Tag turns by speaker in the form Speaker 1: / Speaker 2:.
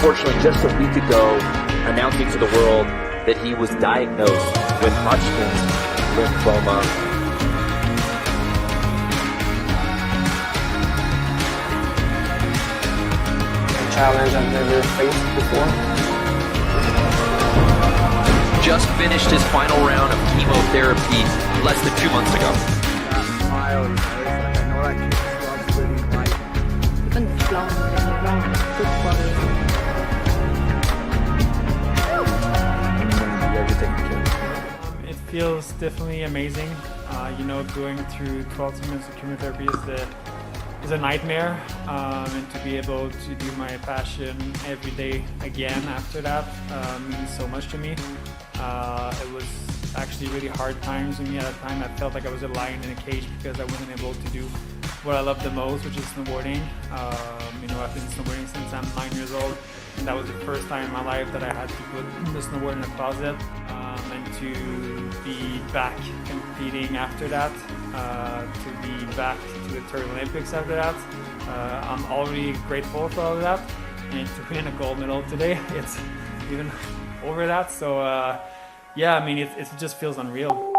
Speaker 1: unfortunately, just a week ago, announcing to the world that he was diagnosed with Hodgkin's lymphoma.
Speaker 2: A challenge I've never faced before.
Speaker 1: Just finished his final round of chemotherapy less than 2 months ago.
Speaker 2: That smile, you know, it's like I know that kid loves living life.
Speaker 3: It feels definitely amazing. You know, going through 12 months of chemotherapy is a nightmare, and to be able to do my passion every day again after that means so much to me. It was actually really hard times for me at that time. I felt like I was a lion in a cage because I wasn't able to do what I love the most, which is snowboarding. You know, I've been snowboarding since I'm 9 years old, and that was the first time in my life that I had to put the snowboard in a closet, and to be back competing after that, to be back to the third Olympics after that. I'm already grateful for all of that, and to win a gold medal today, it's even over that. So yeah, I mean, it just feels unreal.